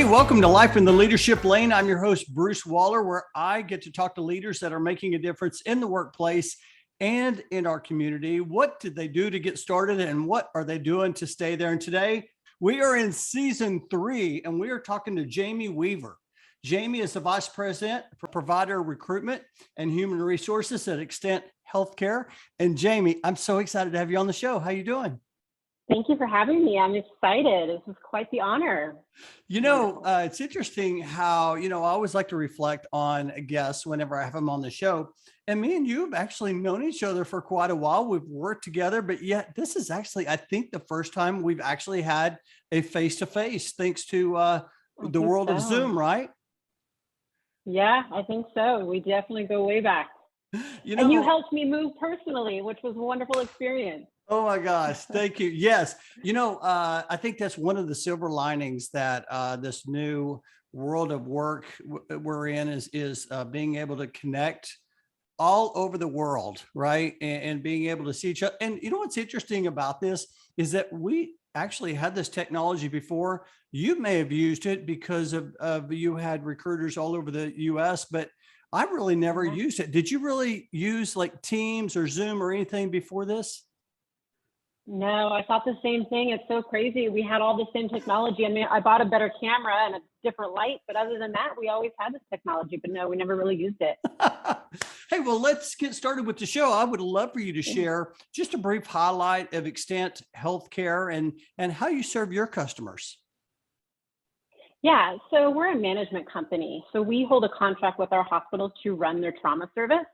Welcome to Life in the Leadership Lane. I'm your host, Bruce Waller, where I get to talk to leaders that are making a difference in the workplace and in our community. What did they do to get started and what are they doing to stay there? And today we are in season 3 and we are talking to Jamie Weaver. Jamie is the Vice President for Provider Recruitment and Human Resources at Extant Healthcare. And Jamie, I'm so excited to have you on the show. How you doing? Thank you for having me. I'm excited. This is quite the honor. It's interesting how, I always like to reflect on guests whenever I have them on the show. And me and you have actually known each other for quite a while. We've worked together, but yet this is actually, I think, the first time we've actually had a face-to-face, thanks to the world of Zoom, right? Yeah, I think so. We definitely go way back. And you helped me move personally, which was a wonderful experience. Oh my gosh. Thank you. Yes. I think that's one of the silver linings that this new world of work we're in is being able to connect all over the world, right? And being able to see each other. And what's interesting about this is that we actually had this technology before. You may have used it because of you had recruiters all over the US, but I really never used it. Did you really use like Teams or Zoom or anything before this? No, I thought the same thing. It's so crazy. We had all the same technology. I mean, I bought a better camera and a different light, but other than that, we always had this technology, but no, we never really used it. Hey, well, let's get started with the show. I would love for you to share just a brief highlight of Extant Healthcare and how you serve your customers. Yeah, so we're a management company. So we hold a contract with our hospitals to run their trauma service.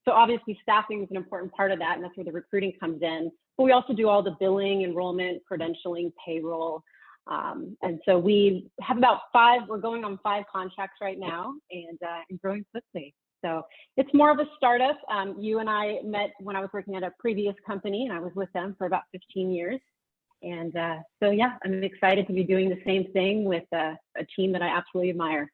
So obviously staffing is an important part of that, and that's where the recruiting comes in. But we also do all the billing, enrollment, credentialing, payroll. And so we have about 5, we're going on 5 contracts right now and growing quickly. So it's more of a startup. You and I met when I was working at a previous company and I was with them for about 15 years. And so, yeah, I'm excited to be doing the same thing with a team that I absolutely admire.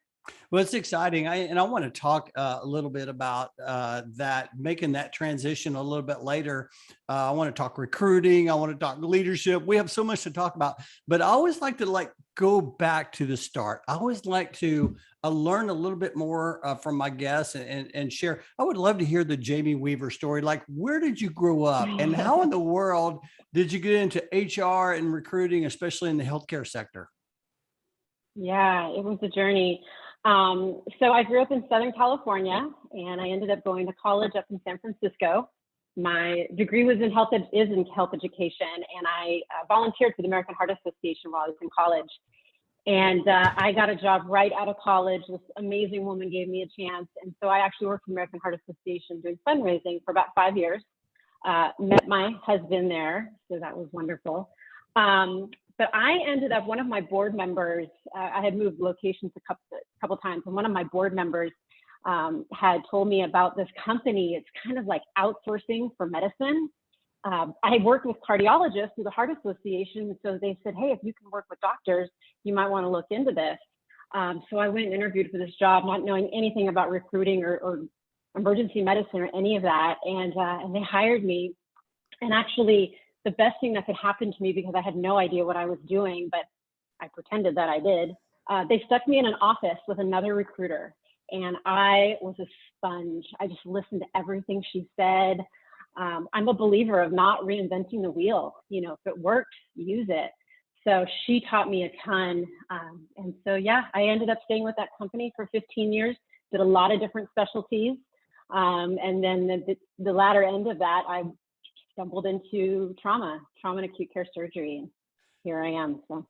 Well, it's exciting. I want to talk a little bit about that, making that transition a little bit later. I want to talk recruiting. I want to talk leadership. We have so much to talk about, but I always like to go back to the start. I always like to learn a little bit more from my guests and share. I would love to hear the Jamie Weaver story. Like, where did you grow up and how in the world did you get into HR and recruiting, especially in the healthcare sector? Yeah, it was a journey. So I grew up in Southern California and I ended up going to college up in San Francisco. My degree was in health education, and I volunteered for the American Heart Association while I was in college. And I got a job right out of college. This amazing woman gave me a chance. And so I actually worked for the American Heart Association doing fundraising for about 5 years. Met my husband there, so that was wonderful. But I ended up, one of my board members, I had moved locations a couple times, and one of my board members had told me about this company. It's kind of like outsourcing for medicine. I worked with cardiologists through the Heart Association, so they said, hey, if you can work with doctors, you might want to look into this. So I went and interviewed for this job, not knowing anything about recruiting or emergency medicine or any of that, and they hired me. And actually, the best thing that could happen to me, because I had no idea what I was doing, but I pretended that I did, they stuck me in an office with another recruiter, and I was a sponge. I just listened to everything she said. I'm a believer of not reinventing the wheel. If it works, use it. So she taught me a ton. And so, yeah, I ended up staying with that company for 15 years, did a lot of different specialties. And then the latter end of that, I stumbled into trauma and acute care surgery. And here I am. So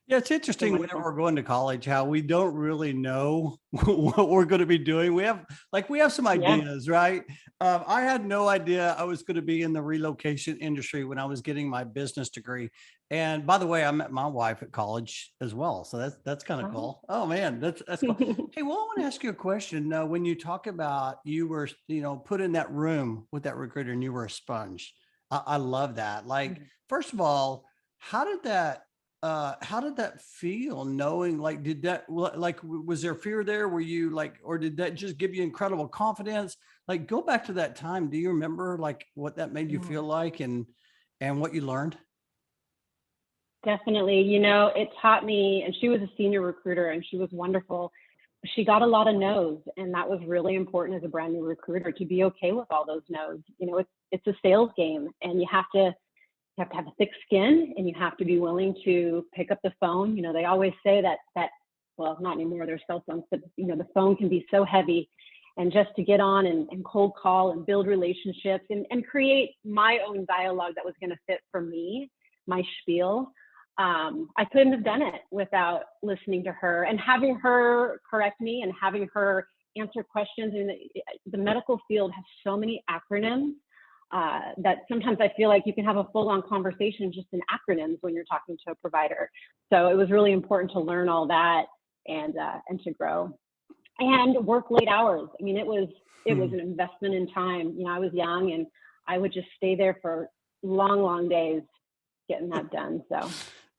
yeah, it's interesting whenever we're going to college, how we don't really know what we're going to be doing. We have some ideas, right? I had no idea I was going to be in the relocation industry when I was getting my business degree. And by the way, I met my wife at college as well. So that's kind of cool. Oh man, that's cool. Hey, well, I want to ask you a question. When you talk about you were, put in that room with that recruiter and you were a sponge. I love that. Like, first of all, how did that feel knowing, was there fear there? Were you or did that just give you incredible confidence? Like, go back to that time. Do you remember what that made you feel like and what you learned? Definitely. You know, it taught me, and she was a senior recruiter and she was wonderful. She got a lot of no's, and that was really important as a brand new recruiter to be okay with all those no's. You know, it's a sales game, and you have to have a thick skin, and you have to be willing to pick up the phone. You know, they always say that well, not anymore, there's cell phones, but you know, the phone can be so heavy. And just to get on and cold call and build relationships and create my own dialogue that was going to fit for me, my spiel. I couldn't have done it without listening to her and having her correct me and having her answer questions. And the medical field has so many acronyms that sometimes I feel like you can have a full-on conversation just in acronyms when you're talking to a provider. So it was really important to learn all that and to grow and work late hours. I mean, it was an investment in time. You know, I was young and I would just stay there for long days getting that done. So.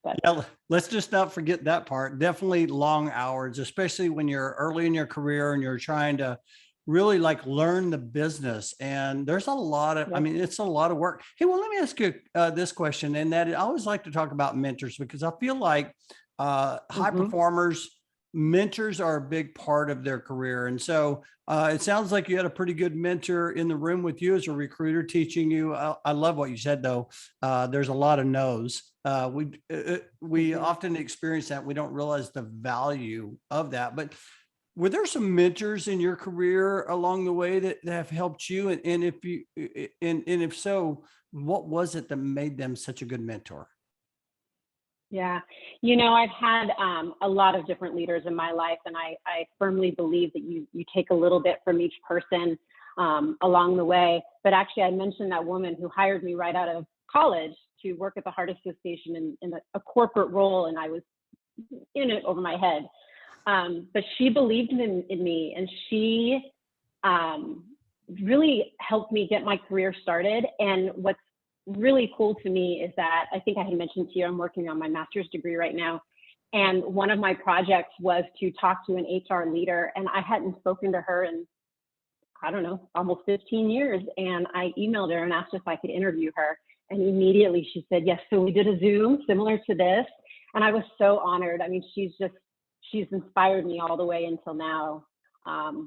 But yeah, let's just not forget that part. Definitely long hours, especially when you're early in your career and you're trying to really like learn the business. And there's a lot of, I yep. mean, it's a lot of work. Hey, well, let me ask you this question. And that I always like to talk about mentors because I feel like high performers, mentors are a big part of their career. And so it sounds like you had a pretty good mentor in the room with you as a recruiter teaching you. I love what you said, though. There's a lot of no's. We often experience that. We don't realize the value of that. But were there some mentors in your career along the way that have helped you? And if you, and if so, what was it that made them such a good mentor? Yeah, you know, I've had a lot of different leaders in my life, and I firmly believe that you take a little bit from each person along the way. But actually, I mentioned that woman who hired me right out of college to work at the Heart Association in a corporate role, and I was in it over my head. But she believed in me, and she really helped me get my career started. And what's really cool to me is that I think I had mentioned to you, I'm working on my master's degree right now. And one of my projects was to talk to an HR leader, and I hadn't spoken to her in, I don't know, almost 15 years. And I emailed her and asked if I could interview her. And immediately she said, yes. So we did a Zoom similar to this. And I was so honored. I mean, she's inspired me all the way until now. I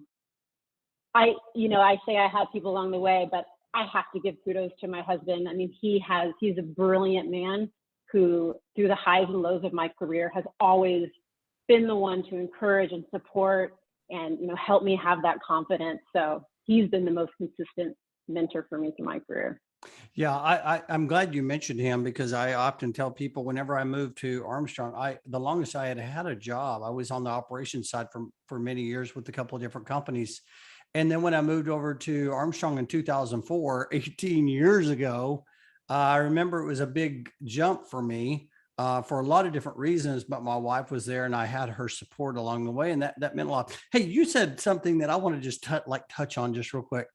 say I had people along the way, but I have to give kudos to my husband. I mean, he's a brilliant man who, through the highs and lows of my career, has always been the one to encourage and support and, you know, help me have that confidence. So he's been the most consistent mentor for me through my career. Yeah, I'm glad you mentioned him because I often tell people whenever I moved to Armstrong, the longest I had a job, I was on the operations side for many years with a couple of different companies. And then when I moved over to Armstrong in 2004, 18 years ago, I remember it was a big jump for me for a lot of different reasons, but my wife was there and I had her support along the way. And that meant a lot. Hey, you said something that I want to just touch on just real quick.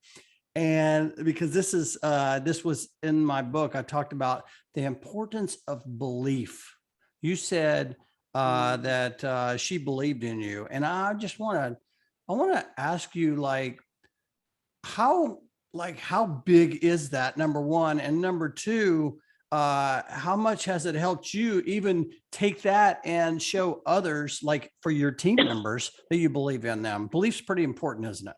And because this was in my book, I talked about the importance of belief. You said that she believed in you. And I want to ask you how big is that, number one, and number two, how much has it helped you even take that and show others, like for your team members, that you believe in them? Belief's pretty important, isn't it?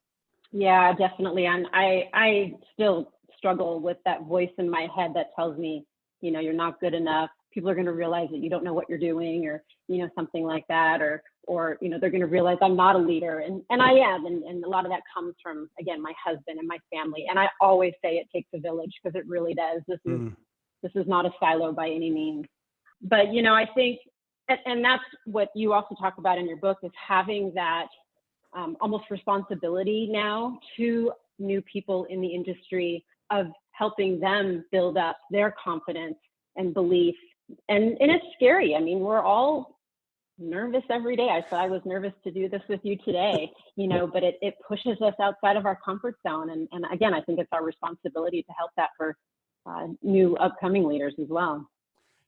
Yeah, definitely. And I still struggle with that voice in my head that tells me, you know, you're not good enough. People are going to realize that you don't know what you're doing, or, you know, something like that, or, you know, they're going to realize I'm not a leader. And I am. And a lot of that comes from, again, my husband and my family. And I always say it takes a village, because it really does. This is not a silo by any means. But, you know, I think, and that's what you also talk about in your book, is having that almost responsibility now to new people in the industry of helping them build up their confidence and belief. And it's scary. I mean, we're all nervous every day. I was nervous to do this with you today, you know, but it pushes us outside of our comfort zone. And again, I think it's our responsibility to help that for new upcoming leaders as well.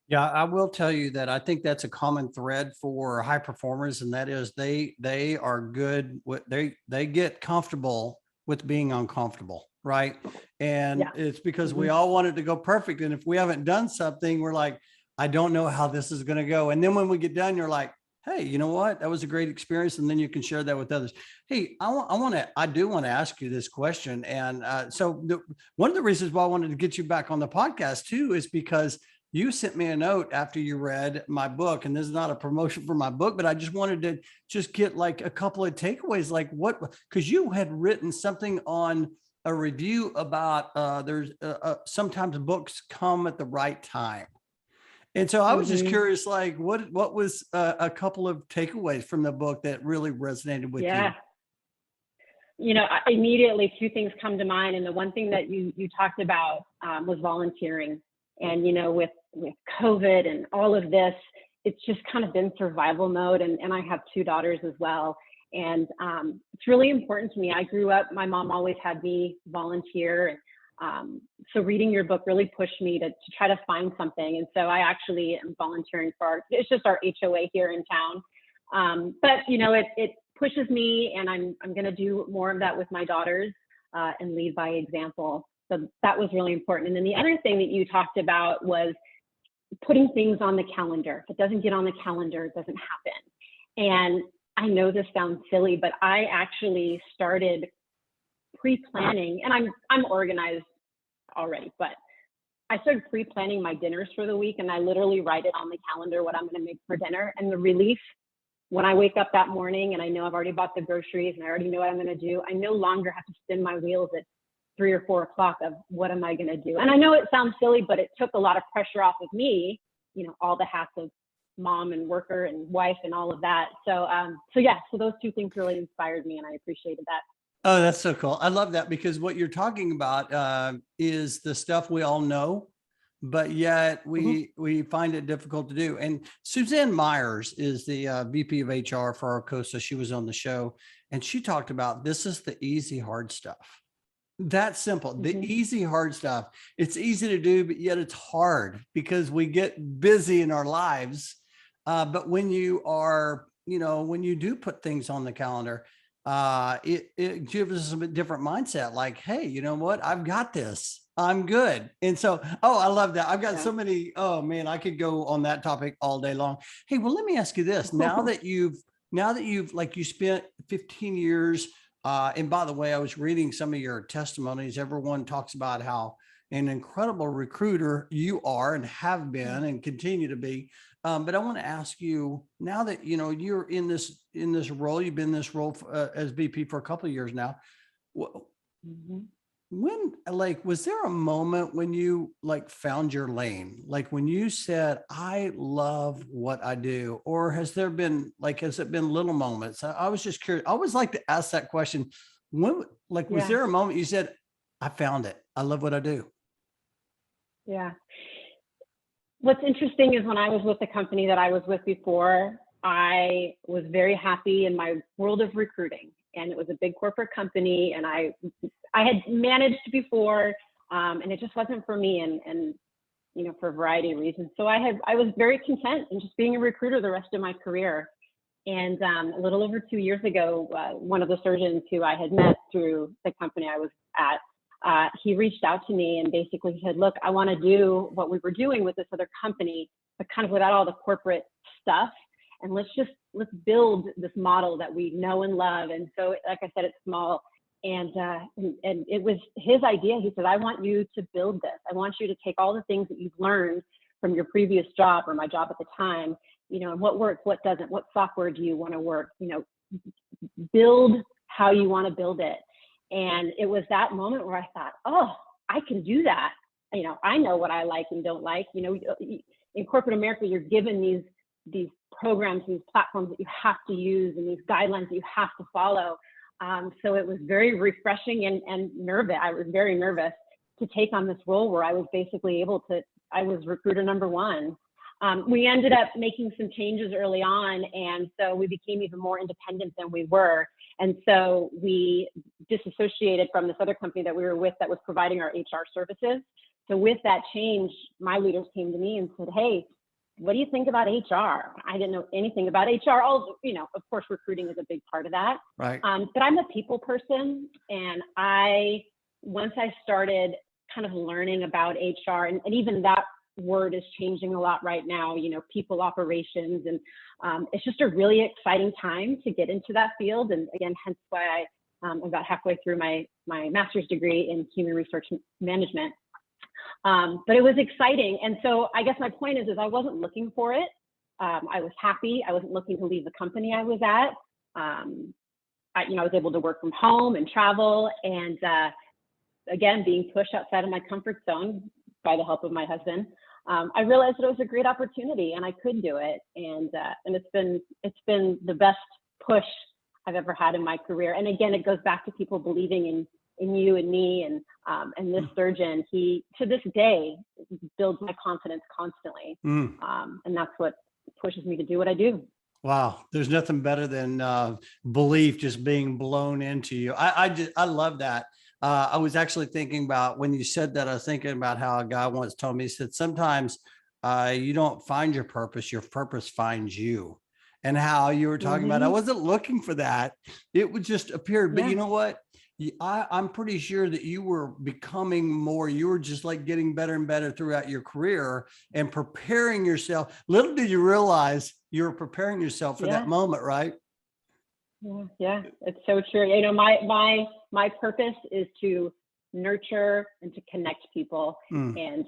Yeah, I will tell you that I think that's a common thread for high performers, and that is they are good with they get comfortable with being uncomfortable, right? And Yeah. it's because we all want it to go perfect, and if we haven't done something, we're like, I don't know how this is going to go. And then when we get done, you're like, hey, you know what? That was a great experience. And then you can share that with others. Hey, I do want to ask you this question. And one of the reasons why I wanted to get you back on the podcast too, is because you sent me a note after you read my book. And this is not a promotion for my book, but I just wanted to just get like a couple of takeaways, like because you had written something on a review about sometimes books come at the right time. And so I was just curious, like, what was a couple of takeaways from the book that really resonated with you? Immediately two things come to mind. And the one thing that you talked about was volunteering. And, with COVID and all of this, it's just kind of been survival mode. And I have two daughters as well. And it's really important to me. I grew up, my mom always had me volunteer. So reading your book really pushed me to try to find something. And so I actually am volunteering it's just our HOA here in town. But, it pushes me, and I'm going to do more of that with my daughters and lead by example. So that was really important. And then the other thing that you talked about was putting things on the calendar. If it doesn't get on the calendar, it doesn't happen. And I know this sounds silly, but I actually started pre-planning, and I'm organized already, but I started pre-planning my dinners for the week, and I literally write it on the calendar what I'm going to make for dinner. And the relief when I wake up that morning and I know I've already bought the groceries and I already know what I'm going to do, I no longer have to spin my wheels at 3 or 4 o'clock of what am I going to do. And I know it sounds silly, but it took a lot of pressure off of me, all the hats of mom and worker and wife and all of that. So those two things really inspired me, and I appreciated that. Oh, that's so cool. I love that, because what you're talking about is the stuff we all know, but yet we find it difficult to do. And Suzanne Myers is the VP of HR for Arcosa. She was on the show, and she talked about this is the easy, hard stuff. That's simple. The easy, hard stuff. It's easy to do, but yet it's hard because we get busy in our lives. But when you are, when you do put things on the calendar, it gives us a different mindset. Like, hey, you know what? I've got this. I'm good. And so, I love that. I've got so many. Oh man, I could go on that topic all day long. Hey, well, let me ask you this. Now that you've like you spent 15 years. And by the way, I was reading some of your testimonies. Everyone talks about how an incredible recruiter you are and have been and continue to be. But I want to ask you, now that you're in this role, you've been in this role as VP for a couple of years now. When, was there a moment when you found your lane? Like when you said, I love what I do, or has it been little moments? I was just curious. I always like to ask that question. When, was there a moment you said, I found it. I love what I do? Yeah. What's interesting is when I was with the company that I was with before, I was very happy in my world of recruiting, and it was a big corporate company, and I had managed before, and it just wasn't for me, and for a variety of reasons. So I was very content in just being a recruiter the rest of my career. And a little over 2 years ago, one of the surgeons who I had met through the company I was at, he reached out to me and basically said, look, I want to do what we were doing with this other company, but kind of without all the corporate stuff. And let's build this model that we know and love. And so, like I said, it's small. And it was his idea. He said, I want you to build this. I want you to take all the things that you've learned from your previous job or my job at the time, and what works, what doesn't, what software do you want to work, build how you want to build it. And it was that moment where I thought, oh, I can do that. I know what I like and don't like. In corporate America, you're given these programs, these platforms that you have to use, and these guidelines that you have to follow. So it was very refreshing and nervous. I was very nervous to take on this role where I was basically I was recruiter number one. We ended up making some changes early on, and so we became even more independent than we were. And so we disassociated from this other company that we were with that was providing our HR services. So with that change, my leaders came to me and said, hey, what do you think about HR? I didn't know anything about HR. Of course, recruiting is a big part of that. Right. But I'm a people person. And once I started kind of learning about HR, and even that word is changing a lot right now, people operations. And it's just a really exciting time to get into that field. And again, hence why I'm about halfway through my master's degree in human resource management. But it was exciting. And so I guess my point is I wasn't looking for it. I was happy. I wasn't looking to leave the company I was at. I was able to work from home and travel, and again, being pushed outside of my comfort zone by the help of my husband, I realized that it was a great opportunity and I could do it. And it's been the best push I've ever had in my career. And again, it goes back to people believing in you and me, and this surgeon, he to this day builds my confidence constantly. And that's what pushes me to do what I do. Wow. There's nothing better than belief just being blown into you. I love that. I was actually thinking about when you said that, I was thinking about how a guy once told me, he said, sometimes you don't find your purpose finds you. And how you were talking about, I wasn't looking for that. It would just appear. But you know what? I'm pretty sure that you were becoming more, you were just like getting better and better throughout your career and preparing yourself. Little did you realize you were preparing yourself for that moment, right? Yeah, it's so true. My purpose is to nurture and to connect people. And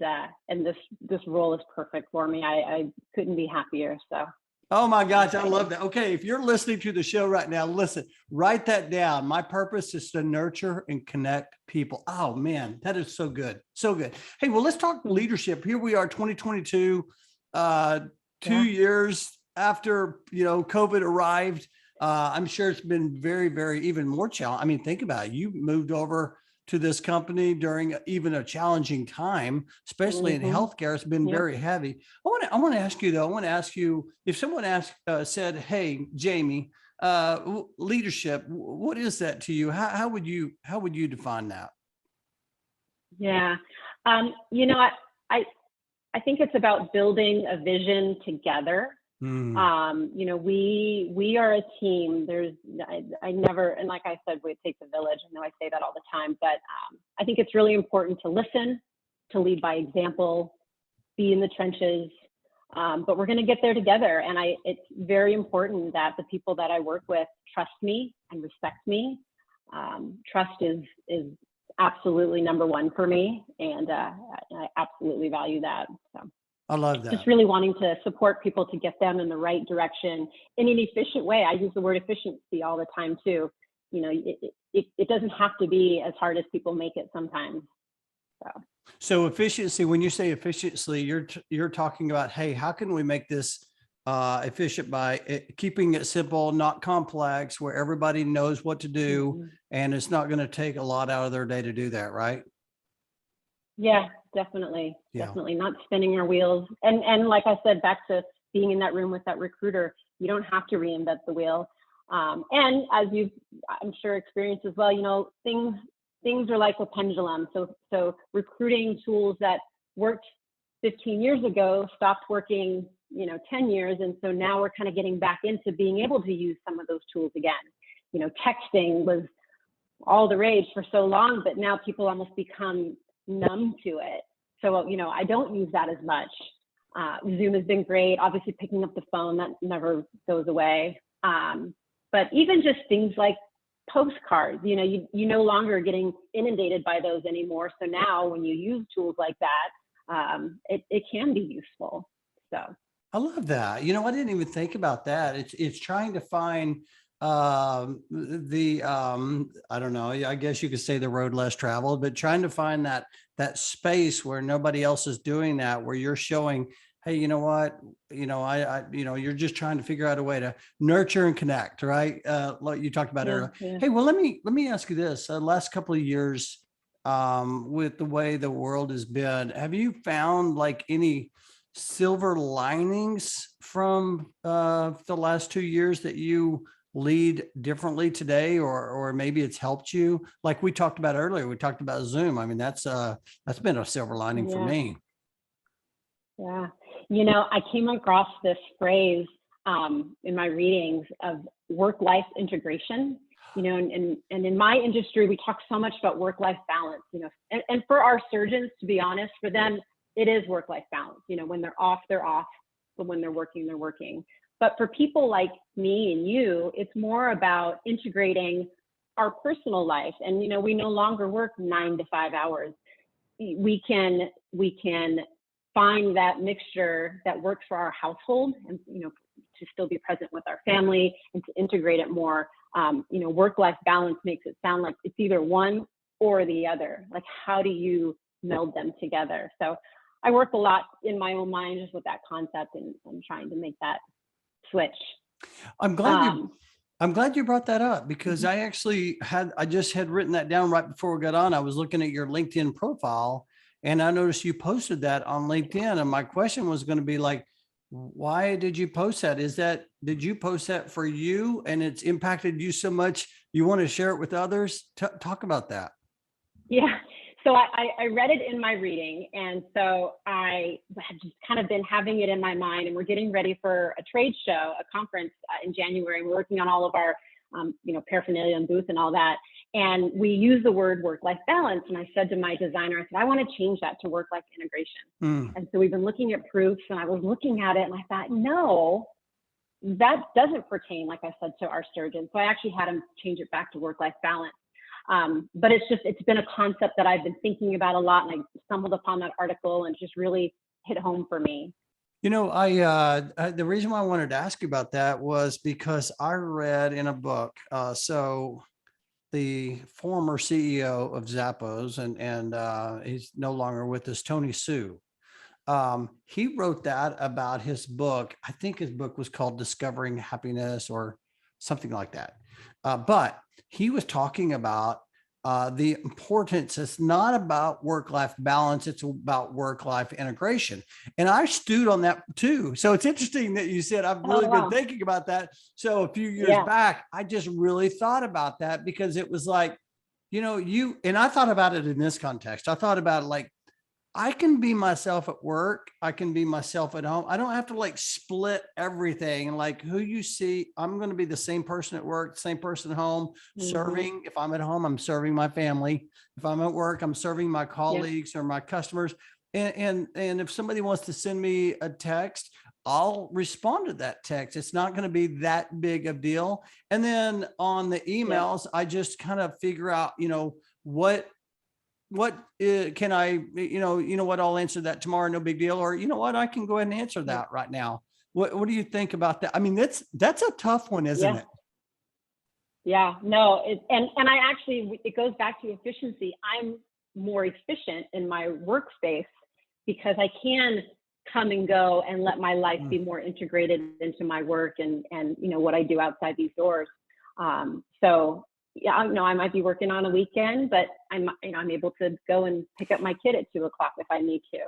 this role is perfect for me. I couldn't be happier. So. Oh my gosh, I love that. Okay, if you're listening to the show right now, listen, write that down. My purpose is to nurture and connect people. Oh man, that is so good. So good. Hey, well, let's talk leadership. Here we are, 2022, 2 years after, COVID arrived. I'm sure it's been very, very even more challenging. I mean, think about it. You moved over to this company during even a challenging time, especially in healthcare. It's been very heavy. I want to ask you though, if someone said, hey, Jamie, leadership, what is that to you? How would you define that? Yeah. I think it's about building a vision together. We are a team. I never, and like I said, it takes a village. I know I say that all the time, but I think it's really important to listen, to lead by example, be in the trenches. But we're going to get there together. And it's very important that the people that I work with trust me and respect me. Trust is absolutely number one for me. And I absolutely value that. So. I love that. Just really wanting to support people to get them in the right direction in an efficient way. I use the word efficiency all the time too. It doesn't have to be as hard as people make it sometimes. So efficiency, when you say efficiency, you're talking about, hey, how can we make this efficient by keeping it simple, not complex, where everybody knows what to do, and it's not going to take a lot out of their day to do that, right? Yeah, definitely. Definitely not spinning our wheels. And like I said, back to being in that room with that recruiter, you don't have to reinvent the wheel. And as you've, I'm sure, experienced as well, things are like a pendulum. So recruiting tools that worked 15 years ago stopped working, 10 years. And so now we're kind of getting back into being able to use some of those tools again. Texting was all the rage for so long, but now people almost become numb to it. So, I don't use that as much. Zoom has been great. Obviously picking up the phone, that never goes away. But even just things like postcards, you no longer are getting inundated by those anymore. So now when you use tools like that, it can be useful. So I love that. I didn't even think about that. It's trying to find I don't know, I guess you could say the road less traveled, but trying to find that space where nobody else is doing that, where you're showing, hey, you know what, you're just trying to figure out a way to nurture and connect, right? Like you talked about earlier. Yeah. Hey, well, let me ask you this. Last couple of years, with the way the world has been, have you found like any silver linings from the last 2 years that you lead differently today, or maybe it's helped you? Like we talked about earlier, we talked about Zoom. I mean, that's been a silver lining for me. Yeah. I came across this phrase in my readings of work-life integration, and in my industry, we talk so much about work-life balance, and for our surgeons, to be honest, for them, it is work-life balance. You know, when they're off, they're off, but when they're working, they're working. But for people like me and you, it's more about integrating our personal life. And, you know, we no longer work 9 to 5 hours. We can find that mixture that works for our household, and, you know, to still be present with our family and to integrate it more. You know, work-life balance makes it sound like it's either one or the other. Like, how do you meld them together? So I work a lot in my own mind just with that concept and trying to make that switch. I'm glad you brought that up, because I actually I just had written that down right before we got on. I was looking at your LinkedIn profile and I noticed you posted that on LinkedIn. And my question was going to be like, why did you post that? Did you post that for you and it's impacted you so much you want to share it with others? Talk about that. Yeah. So I read it in my reading. And so I had just kind of been having it in my mind, and we're getting ready for a trade show, a conference in January. We're working on all of our, you know, paraphernalia and booth and all that. And we use the word work-life balance. And I said to my designer, I said, I want to change that to work-life integration. And so we've been looking at proofs, and I was looking at it and I thought, no, that doesn't pertain, like I said, to our surgeons. So I actually had him change it back to work-life balance. But it's been a concept that I've been thinking about a lot, and I stumbled upon that article and just really hit home for me. You know, the reason why I wanted to ask you about that was because I read in a book, so the former CEO of Zappos, and he's no longer with us, Tony Hsu. He wrote that about his book. I think his book was called Discovering Happiness or something like that. But he was talking about the importance. It's not about work-life balance. It's about work-life integration. And I stewed on that too. So it's interesting that you said, I've really been thinking about that. So a few years back, I just really thought about that, because it was like, you know, and I thought about it in this context. I thought about it like, I can be myself at work. I can be myself at home. I don't have to like split everything. Like, who you see, I'm going to be the same person at work, same person at home, serving. If I'm at home, I'm serving my family. If I'm at work, I'm serving my colleagues or my customers. And if somebody wants to send me a text, I'll respond to that text. It's not going to be that big of a deal. And then on the emails, I just kind of figure out, you know, what can I, you know what, I'll answer that tomorrow, no big deal. Or, you know what, I can go ahead and answer that right now. What do you think about that? I mean, that's a tough one, isn't it? Yeah, no, and I actually, it goes back to efficiency. I'm more efficient in my workspace because I can come and go and let my life be more integrated into my work and you know, what I do outside these doors. So yeah, no, I might be working on a weekend, but I'm able to go and pick up my kid at 2 o'clock if I need to.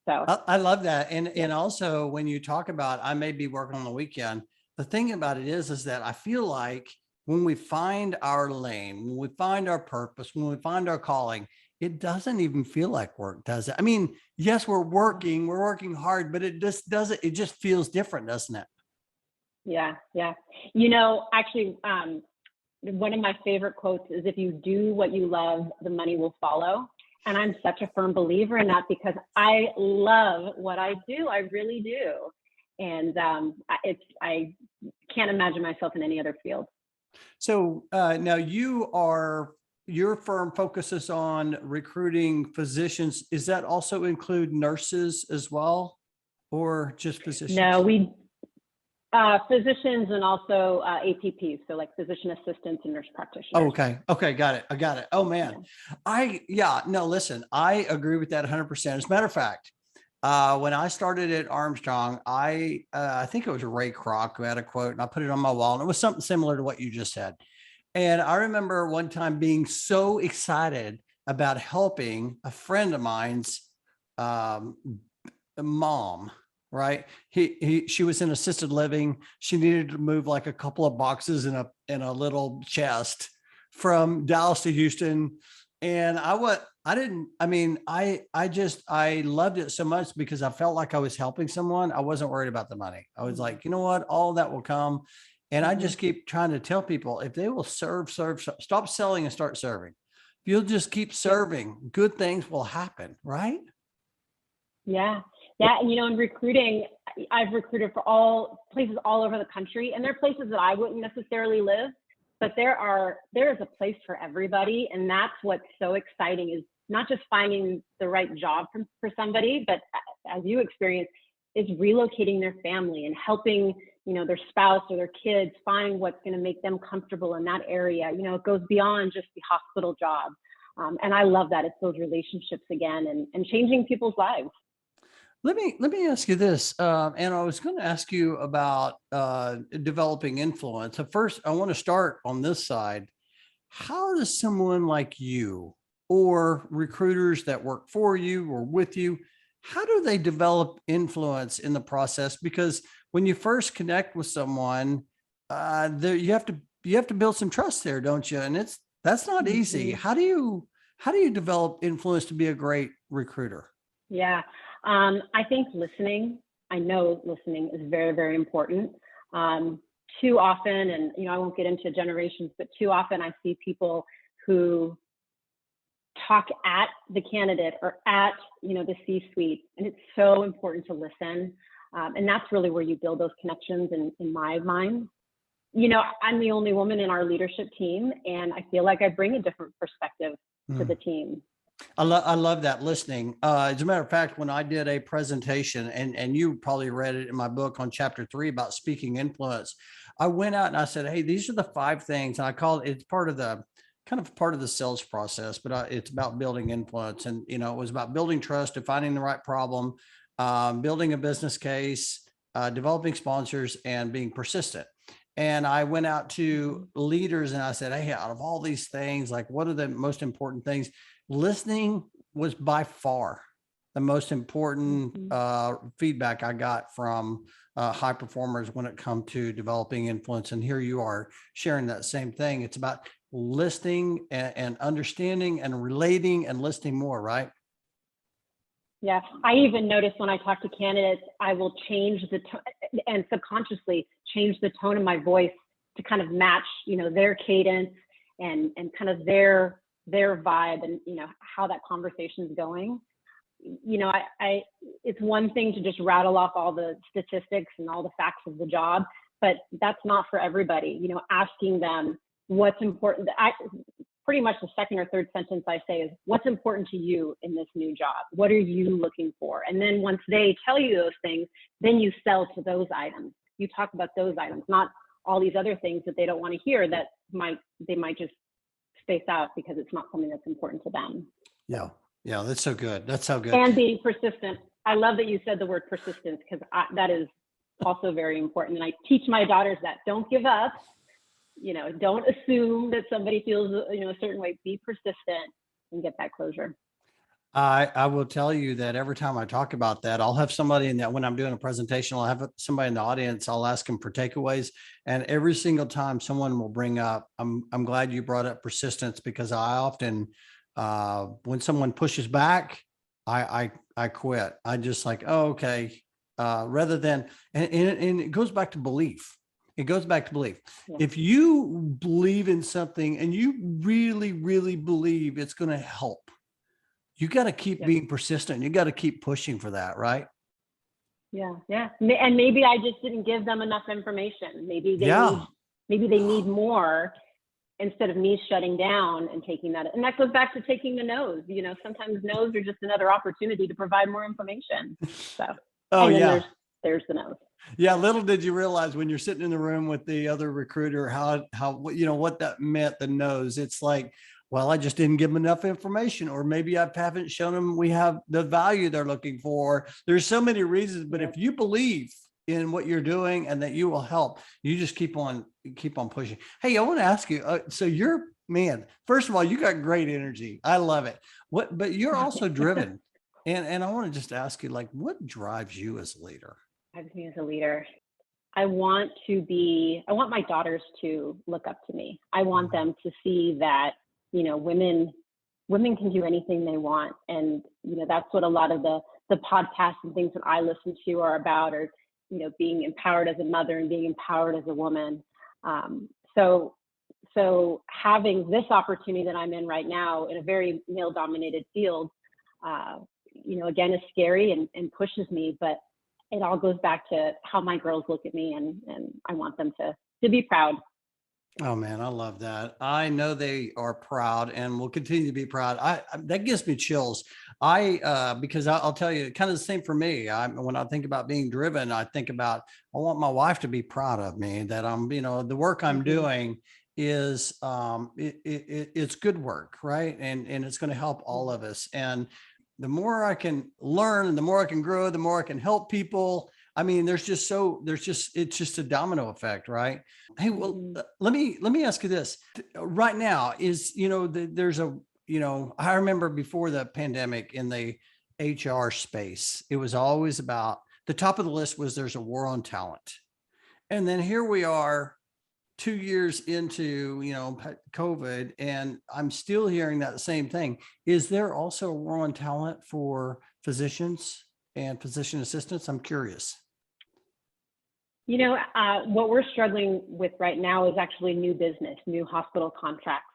So I love that. And also when you talk about, I may be working on the weekend, the thing about it is that I feel like when we find our lane, when we find our purpose, when we find our calling, it doesn't even feel like work, does it? I mean, yes, we're working hard, but it just doesn't, it just feels different, doesn't it? Yeah. You know, actually, one of my favorite quotes is, if you do what you love, the money will follow. And I'm such a firm believer in that, because I love what I do. I really do. And I can't imagine myself in any other field. So now your firm focuses on recruiting physicians. Is that also include nurses as well, or just physicians? No, we physicians and also APPs, so like physician assistants and nurse practitioners. Oh, okay. Got it. I got it. Oh man. No, listen, I agree with that 100%. As a matter of fact, when I started at Armstrong, I think it was Ray Kroc who had a quote, and I put it on my wall, and it was something similar to what you just said. And I remember one time being so excited about helping a friend of mine's mom. Right. She was in assisted living. She needed to move like a couple of boxes in a little chest from Dallas to Houston. And I loved it so much because I felt like I was helping someone. I wasn't worried about the money. I was like, you know what, all that will come. And I just keep trying to tell people, if they will serve, stop selling and start serving. If you'll just keep serving, good things will happen. Right. Yeah. Yeah. And, in recruiting, I've recruited for all places all over the country, and there are places that I wouldn't necessarily live, but there is a place for everybody. And that's what's so exciting, is not just finding the right job for somebody, but as you experience, is relocating their family and helping, their spouse or their kids find what's going to make them comfortable in that area. It goes beyond just the hospital job. And I love that. It's those relationships again, and changing people's lives. Let me ask you this, and I was going to ask you about developing influence. So first, I want to start on this side. How does someone like you, or recruiters that work for you or with you, how do they develop influence in the process? Because when you first connect with someone, there you have to build some trust there, don't you? And that's not easy. Mhm. How do you develop influence to be a great recruiter? Yeah. I think listening, I know listening is very, very important. Too often, and I won't get into generations, but too often I see people who talk at the candidate or at the C-suite, and it's so important to listen. And that's really where you build those connections in my mind. I'm the only woman in our leadership team, and I feel like I bring a different perspective to the team. I love that listening. As a matter of fact, when I did a presentation, and you probably read it in my book on chapter 3 about speaking influence, I went out and I said, hey, these are the 5 things. And I call it's part of the sales process, but it's about building influence. And, it was about building trust, defining the right problem, building a business case, developing sponsors, and being persistent. And I went out to leaders and I said, hey, out of all these things, like, what are the most important things? Listening was by far the most important feedback I got from high performers when it comes to developing influence. And here you are sharing that same thing. It's about listening and understanding and relating and listening more, right? Yeah, I even notice when I talk to candidates, I will change the tone and subconsciously change the tone of my voice to kind of match, their cadence and kind of their vibe, and how that conversation is going. It's one thing to just rattle off all the statistics and all the facts of the job, but that's not for everybody. Asking them what's important. Pretty much the second or third sentence I say is, what's important to you in this new job? What are you looking for? And then once they tell you those things, then you sell to those items. You talk about those items, not all these other things that they don't want to hear that they might just space out because it's not something that's important to them. Yeah. Yeah. That's so good. That's so good. And being persistent. I love that you said the word persistence, because that is also very important. And I teach my daughters that. Don't give up. Don't assume that somebody feels, a certain way. Be persistent and get that closure. I will tell you that every time I talk about that, I'll have somebody in that when I'm doing a presentation, I'll have somebody in the audience, I'll ask them for takeaways. And every single time someone will bring up, I'm glad you brought up persistence, because I often, when someone pushes back, I quit. I just like, oh, okay. Rather than, and it goes back to belief. It goes back to belief. Yeah. If you believe in something and you really, really believe it's going to help, you got to keep being persistent. You got to keep pushing for that, right? Yeah. Yeah. And maybe I just didn't give them enough information. Maybe they need more, instead of me shutting down and taking that. And that goes back to taking the no's. Sometimes no's are just another opportunity to provide more information. So, there's the no's. Yeah. Little did you realize when you're sitting in the room with the other recruiter, how, what that meant, the no's. It's like, well, I just didn't give them enough information, or maybe I haven't shown them we have the value they're looking for. There's so many reasons, but if you believe in what you're doing and that you will help, you just keep on pushing. Hey, I want to ask you, so first of all, you got great energy. I love it. But you're also driven. And I want to just ask you, like, what drives you as a leader? Drives me as a leader. I want my daughters to look up to me. I want them to see that, women can do anything they want. And, that's what a lot of the podcasts and things that I listen to are about, or, being empowered as a mother and being empowered as a woman. So having this opportunity that I'm in right now in a very male dominated field, again, is scary and pushes me, but it all goes back to how my girls look at me, and I want them to be proud. Oh man, I love that. I know they are proud and will continue to be proud. That gives me chills. Because I'll tell you, kind of the same for me. When I think about being driven, I think about, I want my wife to be proud of me, that the work I'm doing is, it's good work, right? And it's going to help all of us. And the more I can learn and the more I can grow, the more I can help people. I mean, it's just a domino effect, right? Hey, well, let me ask you this. Right now I remember before the pandemic in the HR space, it was always about, the top of the list was, there's a war on talent. And then here we are 2 years into, COVID, and I'm still hearing that same thing. Is there also a war on talent for physicians and physician assistants? I'm curious. What we're struggling with right now is actually new business, new hospital contracts.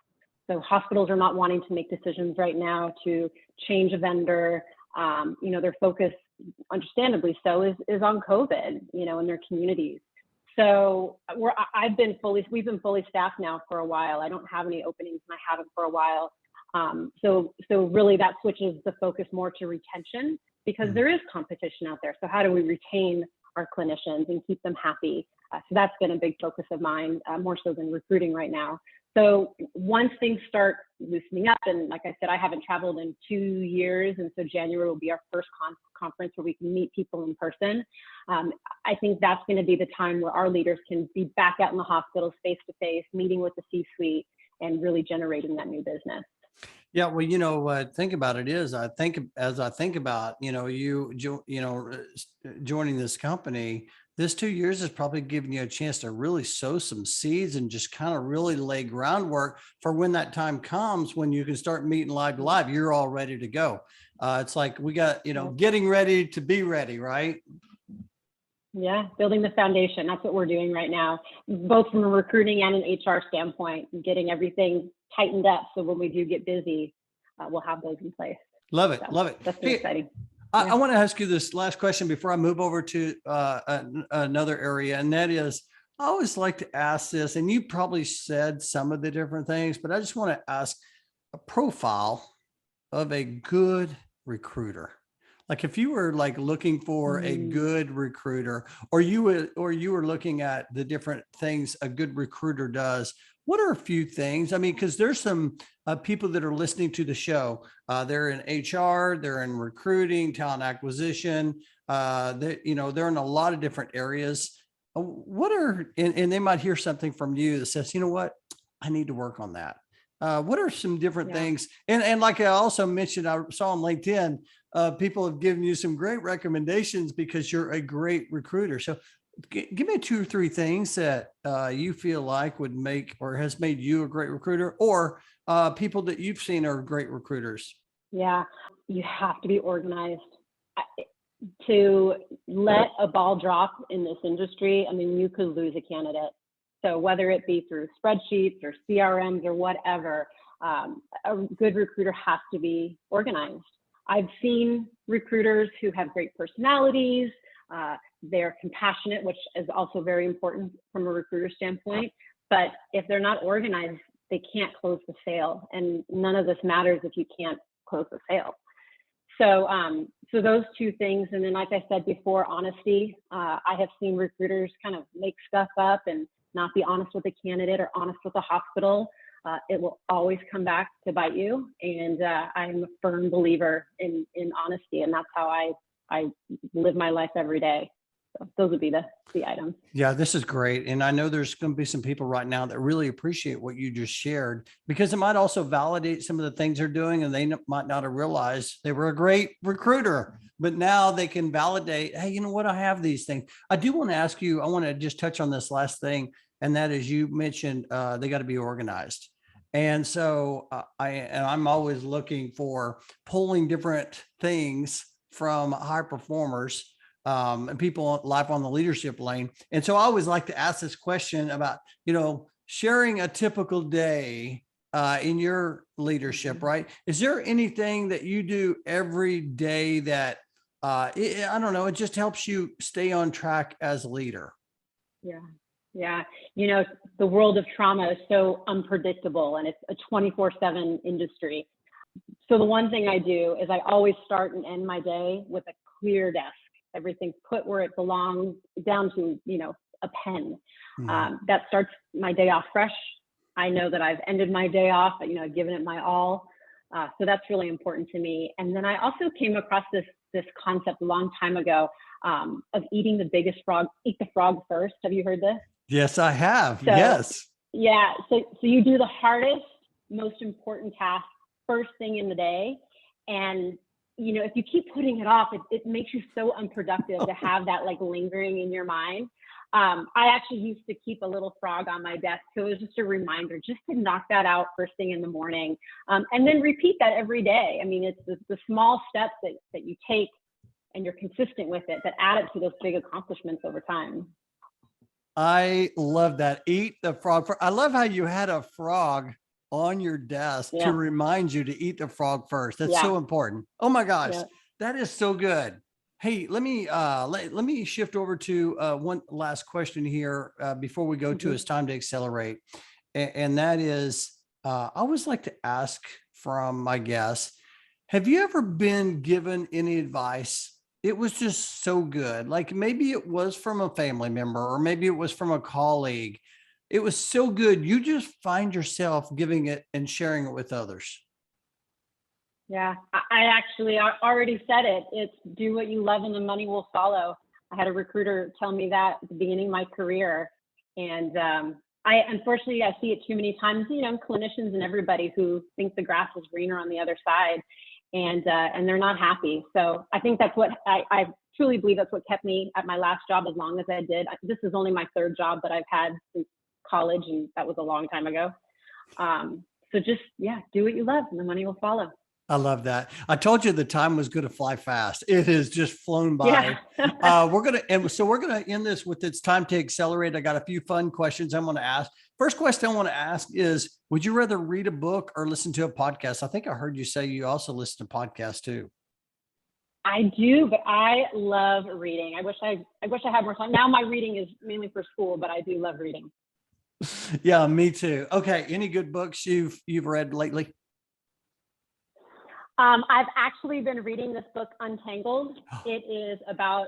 So hospitals are not wanting to make decisions right now to change a vendor. Their focus, understandably so, is on COVID, in their communities. So we've been fully staffed now for a while. I don't have any openings, and I haven't for a while. So really that switches the focus more to retention, because there is competition out there. So how do we retain our clinicians and keep them happy? So that's been a big focus of mine, more so than recruiting right now. So once things start loosening up, and like I said, I haven't traveled in 2 years, and so January will be our first conference where we can meet people in person. I think that's going to be the time where our leaders can be back out in the hospitals face to face, meeting with the C-suite, and really generating that new business. Yeah, well, think about it is, I think about, joining this company, this 2 years has probably given you a chance to really sow some seeds and just kind of really lay groundwork for when that time comes, when you can start meeting live to live, you're all ready to go. It's like we got, getting ready to be ready, right? Yeah, building the foundation. That's what we're doing right now, both from a recruiting and an HR standpoint, getting everything tightened up. So when we do get busy, we'll have those in place. Love it. So Love it. That's exciting. I want to ask you this last question before I move over to another area. And that is, I always like to ask this, and you probably said some of the different things, but I just want to ask a profile of a good recruiter. Like if you were like looking for a good recruiter, or you were looking at the different things a good recruiter does, what are a few things? I mean, because there's some people that are listening to the show. They're in HR, they're in recruiting, talent acquisition. They're in a lot of different areas. And they might hear something from you that says, you know what, I need to work on that. What are some different things? And like I also mentioned, I saw on LinkedIn, people have given you some great recommendations because you're a great recruiter. So give me 2 or 3 things that you feel like would make or has made you a great recruiter, or people that you've seen are great recruiters. Yeah, you have to be organized. To let a ball drop in this industry, I mean, you could lose a candidate. So whether it be through spreadsheets or CRMs or whatever, a good recruiter has to be organized. I've seen recruiters who have great personalities. They're compassionate, which is also very important from a recruiter standpoint. But if they're not organized, they can't close the sale. And none of this matters if you can't close the sale. So those 2 things. And then, like I said before, honesty. I have seen recruiters kind of make stuff up and not be honest with the candidate or honest with the hospital. It will always come back to bite you. And I'm a firm believer in honesty, and that's how I live my life every day. So those would be the items. Yeah, this is great. And I know there's going to be some people right now that really appreciate what you just shared, because it might also validate some of the things they're doing, and they might not have realized they were a great recruiter, but now they can validate, hey, you know what? I have these things. I do want to ask you, I want to just touch on this last thing. And that is, you mentioned they got to be organized. And so I'm always looking for pulling different things from high performers and people live on the leadership lane. And so I always like to ask this question about, sharing a typical day in your leadership, right? Is there anything that you do every day that, I don't know, it just helps you stay on track as a leader? Yeah. Yeah. You know, the world of trauma is so unpredictable and it's a 24/7 industry. So the one thing I do is I always start and end my day with a clear desk. Everything's put where it belongs, down to, a pen. That starts my day off fresh. I know that I've ended my day off, I've given it my all. So that's really important to me. And then I also came across this concept a long time ago, of eating the biggest frog, eat the frog first. Have you heard this? Yes, I have. So Yes. yeah, so you do the hardest, most important task first thing in the day. And if you keep putting it off, it makes you so unproductive to have that like lingering in your mind. I actually used to keep a little frog on my desk. So it was just a reminder just to knock that out first thing in the morning. And then repeat that every day. I mean, it's the small steps that you take and you're consistent with it that add up to those big accomplishments over time. I love that. Eat the frog. I love how you had a frog on your desk to Yeah. remind you to eat the frog first. That's Yeah. so important. Oh my gosh, Yeah. that is so good. Hey, let me shift over to one last question here before we go to It's Time to Accelerate, and that is, I always like to ask from my guests, have you ever been given any advice? It was just so good. Like maybe it was from a family member or maybe it was from a colleague. It was so good. You just find yourself giving it and sharing it with others. Yeah, I actually already said it. It's do what you love and the money will follow. I had a recruiter tell me that at the beginning of my career. And unfortunately, I see it too many times, clinicians and everybody who think the grass is greener on the other side, and they're not happy. So I think that's what I truly believe that's what kept me at my last job as long as I did. This is only my third job that I've had since college, and that was a long time ago. So just, do what you love and the money will follow. I love that. I told you the time was going to fly fast. It has just flown by. Yeah. We're going to end this with It's Time to Accelerate. I got a few fun questions I'm going to ask. First question I want to ask is, would you rather read a book or listen to a podcast? I think I heard you say you also listen to podcasts too. I do, but I love reading. I wish I had more time. Now my reading is mainly for school, but I do love reading. Yeah, me too. Okay. Any good books you've read lately? I've actually been reading this book, Untangled. It's about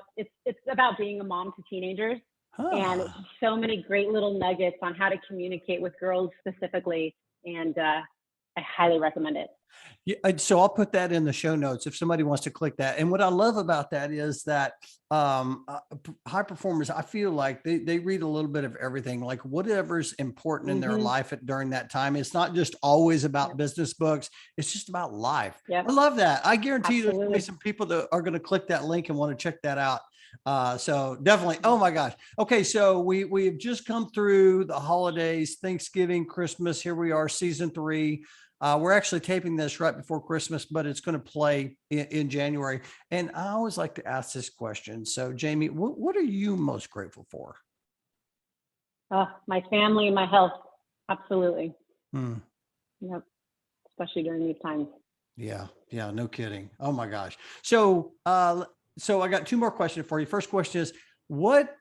being a mom to teenagers, and it's so many great little nuggets on how to communicate with girls specifically. And I highly recommend it. Yeah, so I'll put that in the show notes if somebody wants to click that. And what I love about that is that high performers, I feel like they read a little bit of everything, like whatever's important in their life during that time. It's not just always about business books. It's just about life. Yep. I love that. I guarantee you there's going to be Absolutely. some people that are going to click that link and want to check that out. So definitely. Oh my gosh. Okay. So we've just come through the holidays, Thanksgiving, Christmas. Here we are, season 3. We're actually taping this right before Christmas, but it's going to play in January. And I always like to ask this question. So Jamie, what are you most grateful for? My family and my health. Absolutely. Yep. Especially during these times. Yeah. No kidding. Oh my gosh. So I got 2 more questions for you. First question is, what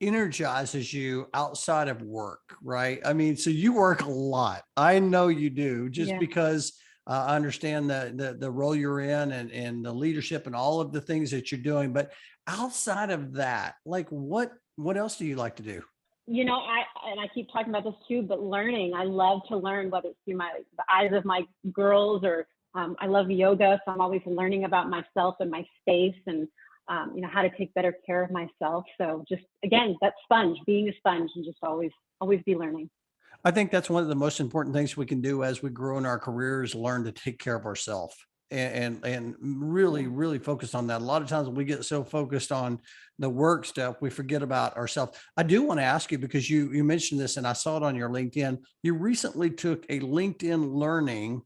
energizes you outside of work, right? I mean, so you work a lot. I know you do, just because I understand the role you're in and the leadership and all of the things that you're doing. But outside of that, like what else do you like to do? I keep talking about this too, but learning. I love to learn, whether it's through the eyes of my girls or I love yoga, so I'm always learning about myself and my space and how to take better care of myself. So just, again, that sponge, being a sponge and just always be learning. I think that's one of the most important things we can do as we grow in our careers, learn to take care of ourselves and really focus on that. A lot of times we get so focused on the work stuff, we forget about ourselves. I do want to ask you, because you mentioned this and I saw it on your LinkedIn, you recently took a LinkedIn learning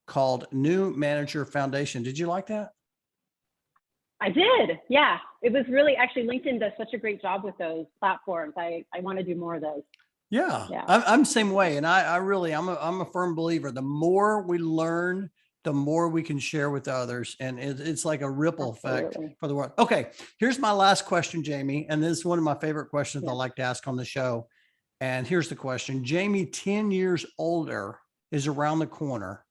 called New Manager Foundation. Did you like that? I did. Yeah. It was really, actually, LinkedIn does such a great job with those platforms. I want to do more of those. Yeah, Yeah. I'm the same way. And I really, I'm a firm believer. The more we learn, the more we can share with others. And it's like a ripple effect Absolutely. for the world. Okay. Here's my last question, Jamie. And this is one of my favorite questions I Yeah. like to ask on the show. And here's the question. Jamie, 10 years older, is around the corner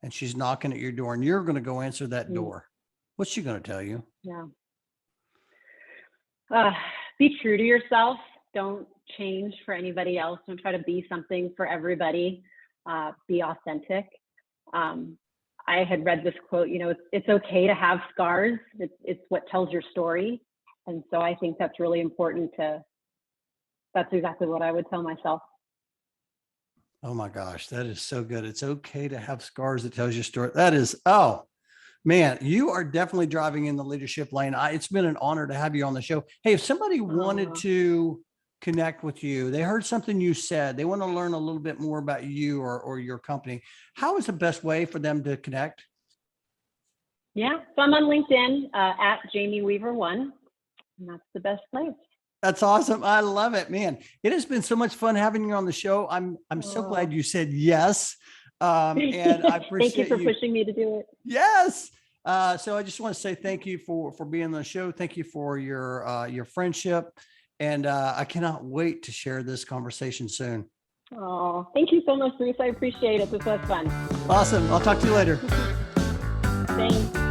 and she's knocking at your door and you're going to go answer that door. What's she going to tell you? Yeah. Be true to yourself. Don't change for anybody else. Don't try to be something for everybody. Be authentic. I had read this quote, you know, it's okay to have scars. It's what tells your story. And so I think that's really important that's exactly what I would tell myself. Oh my gosh, that is so good. It's okay to have scars that tells your story. That is, oh man, you are definitely driving in the leadership lane. It's been an honor to have you on the show. Hey, if somebody wanted to connect with you, they heard something you said, they want to learn a little bit more about you or your company, how is the best way for them to connect? Yeah, so I'm on LinkedIn at Jamie Weaver 1, and that's the best place. That's awesome. I love it, man. It has been so much fun having you on the show. I'm so glad you said yes. And I appreciate Thank you for pushing me to do it. Yes. So I just want to say thank you for being on the show. Thank you for your friendship. And I cannot wait to share this conversation soon. Oh, thank you so much, Bruce. I appreciate it. This was fun. Awesome. I'll talk to you later. Thanks.